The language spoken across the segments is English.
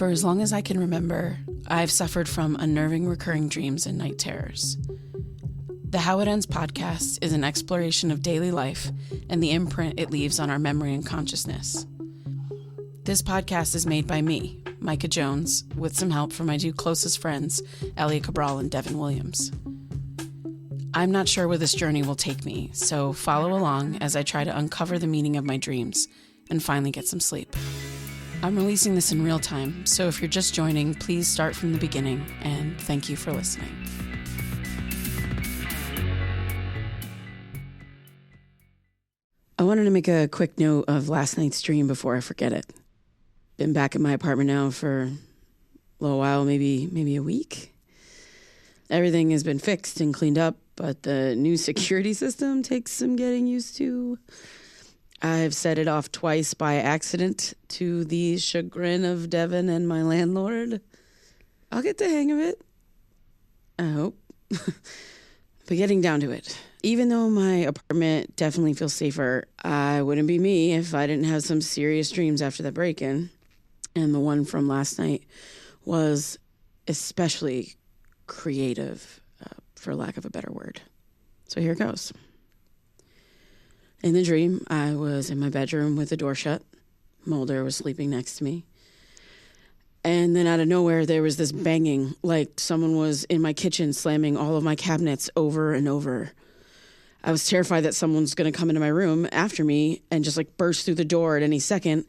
For as long as I can remember, I've suffered from unnerving recurring dreams and night terrors. The How It Ends podcast is an exploration of daily life and the imprint it leaves on our memory and consciousness. This podcast is made by me, Micah Jones, with some help from my two closest friends, Elliot Cabral and Devin Williams. I'm not sure where this journey will take me, so follow along as I try to uncover the meaning of my dreams and finally get some sleep. I'm releasing this in real time, so if you're just joining, please start from the beginning, and thank you for listening. I wanted to make a quick note of last night's dream before I forget it. Been back in my apartment now for a little while, maybe a week. Everything has been fixed and cleaned up, but the new security system takes some getting used to. I've set it off twice by accident to the chagrin of Devin and my landlord. I'll get the hang of it. I hope. But getting down to it, even though my apartment definitely feels safer, I wouldn't be me if I didn't have some serious dreams after the break-in. And the one from last night was especially creative, for lack of a better word. So here it goes. In the dream, I was in my bedroom with the door shut. Mulder was sleeping next to me. And then out of nowhere, there was this banging, like someone was in my kitchen slamming all of my cabinets over and over. I was terrified that someone's going to come into my room after me and just like burst through the door at any second,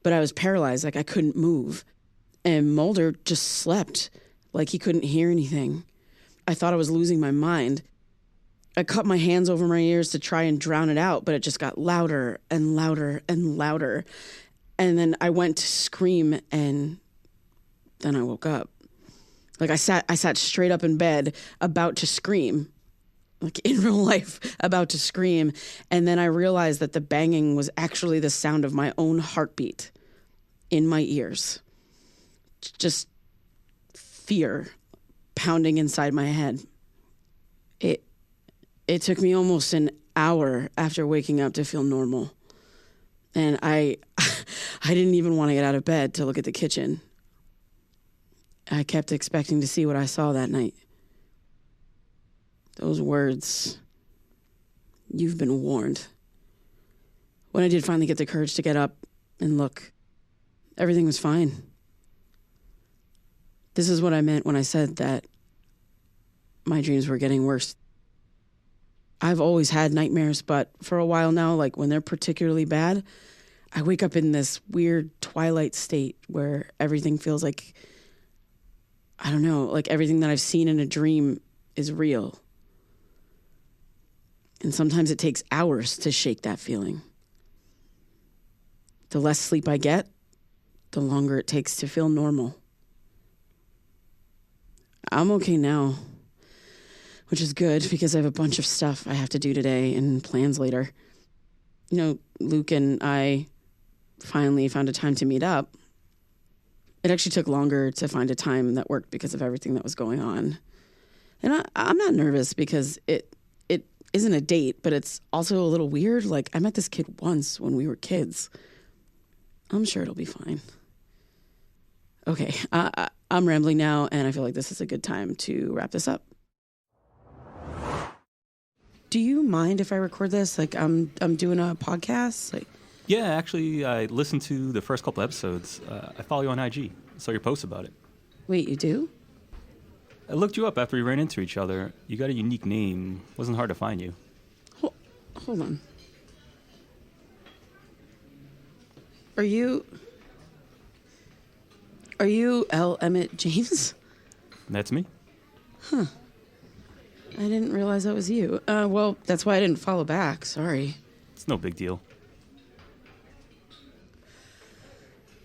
but I was paralyzed, like I couldn't move. And Mulder just slept, like he couldn't hear anything. I thought I was losing my mind. I cut my hands over my ears to try and drown it out, but it just got louder and louder and louder. And then I went to scream, and then I woke up. Like I sat straight up in bed, about to scream, like in real life, about to scream. And then I realized that the banging was actually the sound of my own heartbeat in my ears. Just fear pounding inside my head. It took me almost an hour after waking up to feel normal. And I didn't even want to get out of bed to look at the kitchen. I kept expecting to see what I saw that night. Those words, "You've been warned." When I did finally get the courage to get up and look, everything was fine. This is what I meant when I said that my dreams were getting worse. I've always had nightmares, but for a while now, like when they're particularly bad, I wake up in this weird twilight state where everything feels like, I don't know, like everything that I've seen in a dream is real. And sometimes it takes hours to shake that feeling. The less sleep I get, the longer it takes to feel normal. I'm okay now, which is good because I have a bunch of stuff I have to do today and plans later. You know, Luke and I finally found a time to meet up. It actually took longer to find a time that worked because of everything that was going on. And I'm not nervous because it isn't a date, but it's also a little weird. Like, I met this kid once when we were kids. I'm sure it'll be fine. Okay, I'm rambling now, and I feel like this is a good time to wrap this up. Do you mind if I record this? Like, I'm doing a podcast. Like, yeah, actually, I listened to the first couple episodes. I follow you on IG. I saw your post about it. Wait, you do? I looked you up after we ran into each other. You got a unique name. Wasn't hard to find you. Hold on. Are you L. Emmett James? That's me. Huh. I didn't realize that was you. Well, that's why I didn't follow back. Sorry. It's no big deal.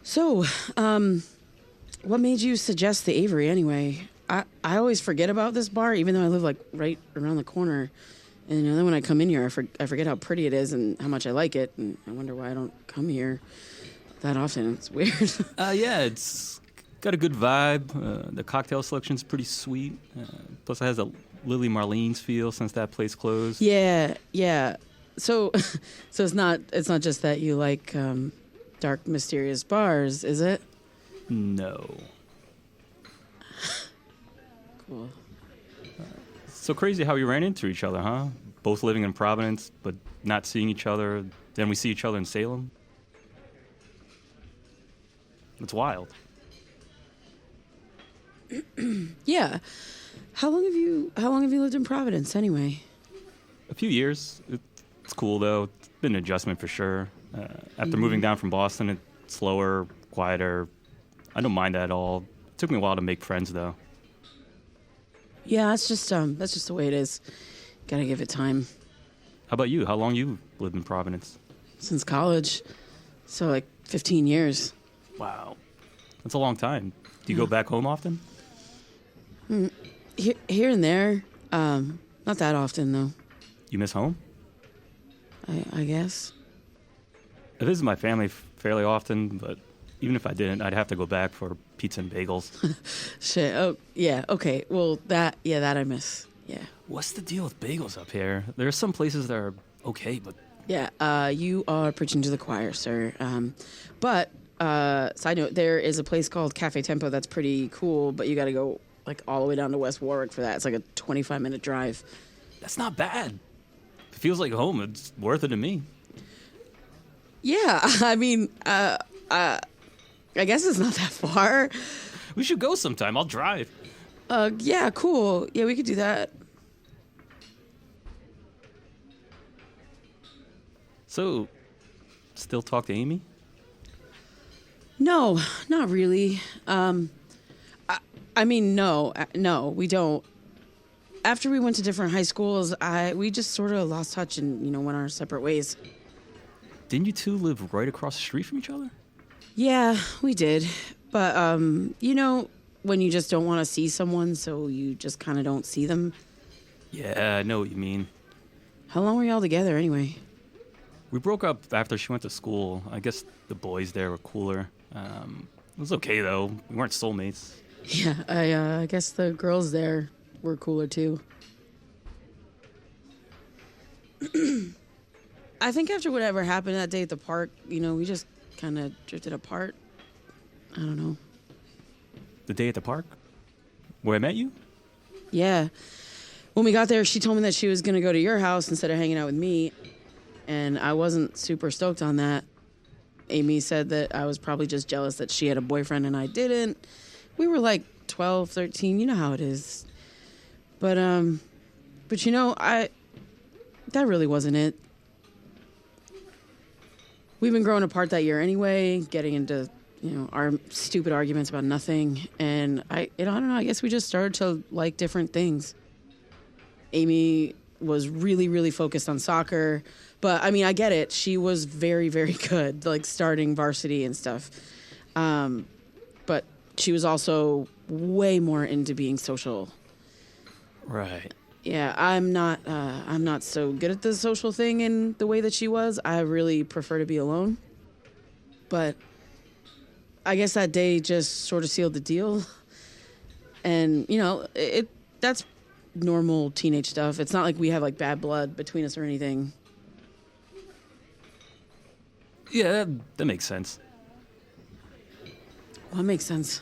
So, what made you suggest the Avery anyway? I always forget about this bar, even though I live like right around the corner. And then when I come in here, I forget how pretty it is and how much I like it. And I wonder why I don't come here that often. It's weird. Yeah, it's got a good vibe. The cocktail selection's pretty sweet. Plus, it has a Lily Marlene's feel since that place closed. Yeah. So it's not just that you like dark, mysterious bars, is it? No. Cool. So crazy how we ran into each other, huh? Both living in Providence, but not seeing each other. Then we see each other in Salem. It's wild. Yeah. How long have you lived in Providence anyway? A few years. It's cool, though. It's been an adjustment for sure. After moving down from Boston, it's slower, quieter. I don't mind that at all. It took me a while to make friends, though. Yeah, that's just the way it is. Gotta give it time. How about you? How long you lived in Providence? Since college. So like 15 years. Wow. That's a long time. Do you go back home often? Here and there. Not that often though. You miss home? I guess. I visit my family fairly often, but even if I didn't, I'd have to go back for pizza and bagels. Shit. Oh, yeah. Okay. Well, that I miss. Yeah. What's the deal with bagels up here? There are some places that are okay, but... Yeah, you are preaching to the choir, sir. But, side note, there is a place called Cafe Tempo that's pretty cool, but you gotta go, like, all the way down to West Warwick for that. It's like a 25-minute drive. That's not bad. If it feels like home, it's worth it to me. Yeah, I mean, I guess it's not that far. We should go sometime. I'll drive. Yeah, cool. Yeah, we could do that. So, still talk to Amy? No, not really. I mean, no, we don't. After we went to different high schools, we just sort of lost touch and, went our separate ways. Didn't you two live right across the street from each other? Yeah, we did. But, when you just don't want to see someone, so you just kind of don't see them. Yeah, I know what you mean. How long were y'all together anyway? We broke up after she went to school. I guess the boys there were cooler. It was okay, though. We weren't soulmates. Yeah, I guess the girls there were cooler, too. I think after whatever happened that day at the park, we just kind of drifted apart. I don't know. The day at the park? Where I met you? Yeah. When we got there, she told me that she was going to go to your house instead of hanging out with me. And I wasn't super stoked on that. Amy said that I was probably just jealous that she had a boyfriend and I didn't. We were like 12, 13, you know how it is. But that really wasn't it. We've been growing apart that year anyway, getting into, our stupid arguments about nothing. And I don't know, I guess we just started to like different things. Amy was really, really focused on soccer. But, I mean, I get it. She was very, very good, like starting varsity and stuff. But she was also way more into being social. Right. Yeah, I'm not so good at the social thing in the way that she was. I really prefer to be alone. But I guess that day just sort of sealed the deal. And, that's normal teenage stuff. It's not like we have like bad blood between us or anything. Yeah, that makes sense. What makes sense?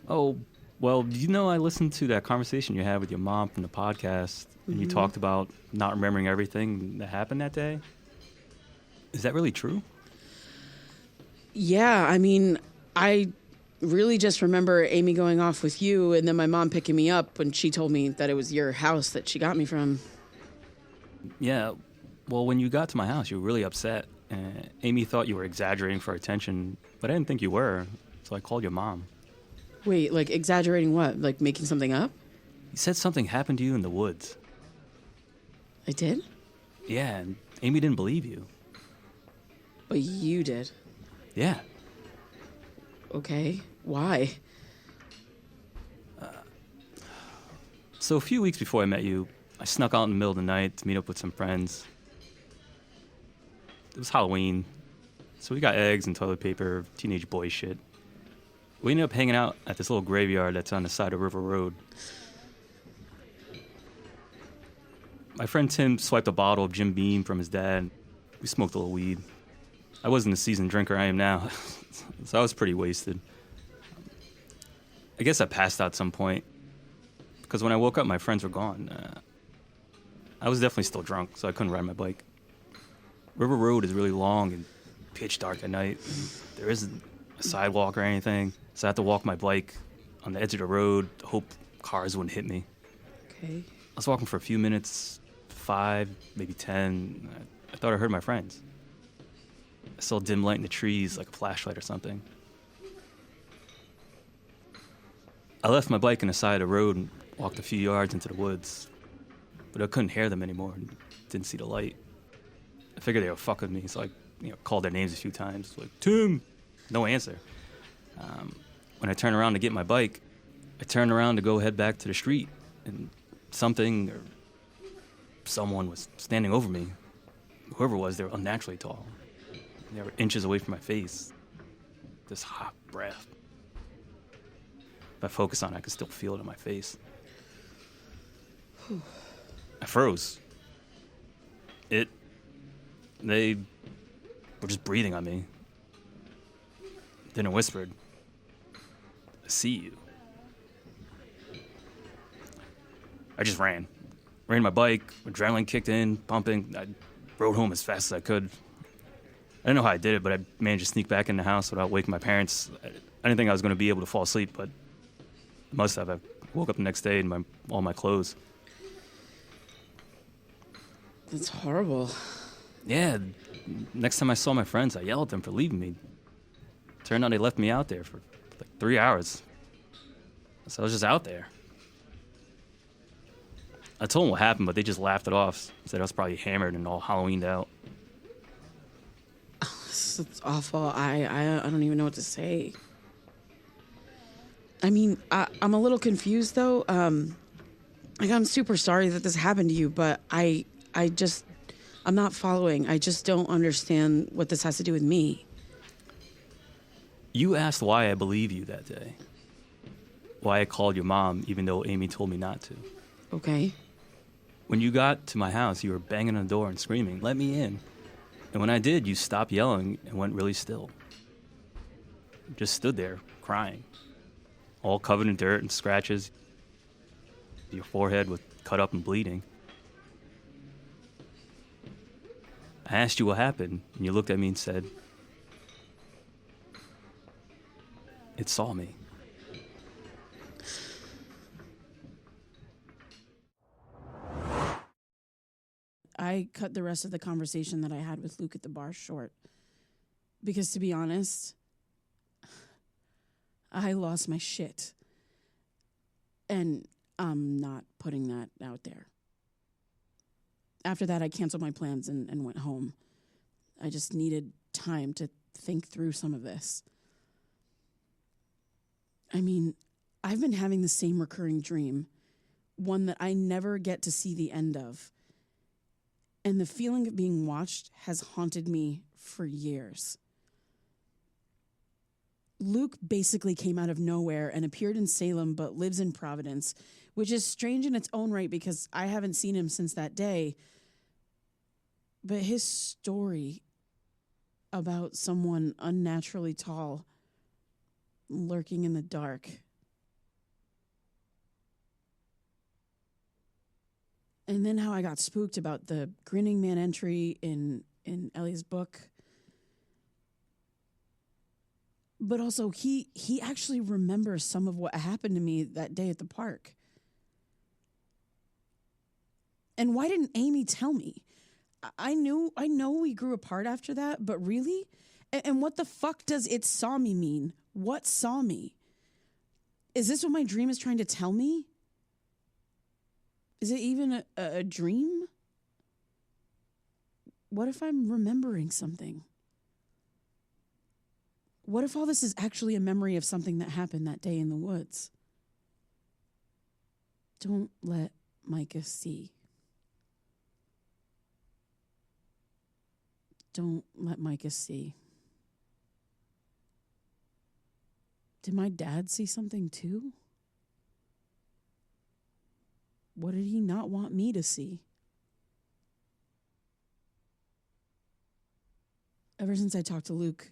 Oh, well, I listened to that conversation you had with your mom from the podcast, and you talked about not remembering everything that happened that day. Is that really true? Yeah, I mean, I really just remember Amy going off with you, and then my mom picking me up when she told me that it was your house that she got me from. Yeah, well, when you got to my house, you were really upset. Amy thought you were exaggerating for attention, but I didn't think you were, so I called your mom. Wait, like exaggerating what? Like making something up? You said something happened to you in the woods. I did? Yeah, and Amy didn't believe you. But you did? Yeah. Okay, why? So a few weeks before I met you, I snuck out in the middle of the night to meet up with some friends. It was Halloween, so we got eggs and toilet paper, teenage boy shit. We ended up hanging out at this little graveyard that's on the side of River Road. My friend Tim swiped a bottle of Jim Beam from his dad. We smoked a little weed. I wasn't the seasoned drinker I am now, so I was pretty wasted. I guess I passed out at some point because when I woke up, my friends were gone. I was definitely still drunk, so I couldn't ride my bike. River Road is really long and pitch dark at night. There isn't a sidewalk or anything, so I had to walk my bike on the edge of the road to hope cars wouldn't hit me. Okay. I was walking for a few minutes, 5, maybe 10. I thought I heard my friends. I saw dim light in the trees, like a flashlight or something. I left my bike on the side of the road and walked a few yards into the woods, but I couldn't hear them anymore and didn't see the light. I figured they were fucking with me, so I called their names a few times, like, Tim! No answer. When I turned around to get my bike, I turned around to go head back to the street, and something or someone was standing over me. Whoever it was, they were unnaturally tall. They were inches away from my face. This hot breath. If I focus on it, I could still feel it on my face. I froze. They were just breathing on me. Then it whispered, I see you. I just ran. Ran my bike, adrenaline kicked in, pumping. I rode home as fast as I could. I didn't know how I did it, but I managed to sneak back in the house without waking my parents. I didn't think I was going to be able to fall asleep, but I must have. I woke up the next day in all my clothes. That's horrible. Yeah, next time I saw my friends, I yelled at them for leaving me. Turned out they left me out there for like 3 hours. So I was just out there. I told them what happened, but they just laughed it off. Said I was probably hammered and all Halloweened out. It's awful. I don't even know what to say. I mean, I'm a little confused though. I'm super sorry that this happened to you, but I'm not following. I just don't understand what this has to do with me. You asked why I believe you that day. Why I called your mom, even though Amy told me not to. Okay. When you got to my house, you were banging on the door and screaming, let me in. And when I did, you stopped yelling and went really still. You just stood there, crying. All covered in dirt and scratches. Your forehead was cut up and bleeding. I asked you what happened, and you looked at me and said, it saw me. I cut the rest of the conversation that I had with Luke at the bar short. Because to be honest, I lost my shit. And I'm not putting that out there. After that, I canceled my plans and went home. I just needed time to think through some of this. I mean, I've been having the same recurring dream, one that I never get to see the end of. And the feeling of being watched has haunted me for years. Luke basically came out of nowhere and appeared in Salem but lives in Providence, which is strange in its own right because I haven't seen him since that day. But his story about someone unnaturally tall lurking in the dark. And then how I got spooked about the Grinning Man entry in Ellie's book. But also, he actually remembers some of what happened to me that day at the park. And why didn't Amy tell me? I know we grew apart after that, but really? And what the fuck does it saw me mean? What saw me? Is this what my dream is trying to tell me? Is it even a dream? What if I'm remembering something? What if all this is actually a memory of something that happened that day in the woods? Don't let Micah see. Don't let Micah see. Did my dad see something too? What did he not want me to see? Ever since I talked to Luke,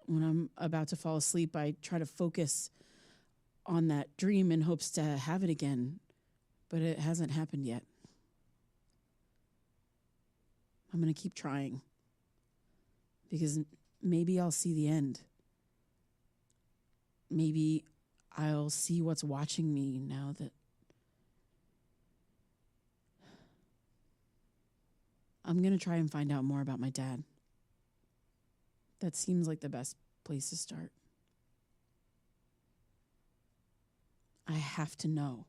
when I'm about to fall asleep, I try to focus on that dream in hopes to have it again, but it hasn't happened yet. I'm going to keep trying because maybe I'll see the end. Maybe I'll see what's watching me now that I'm going to try and find out more about my dad. That seems like the best place to start. I have to know.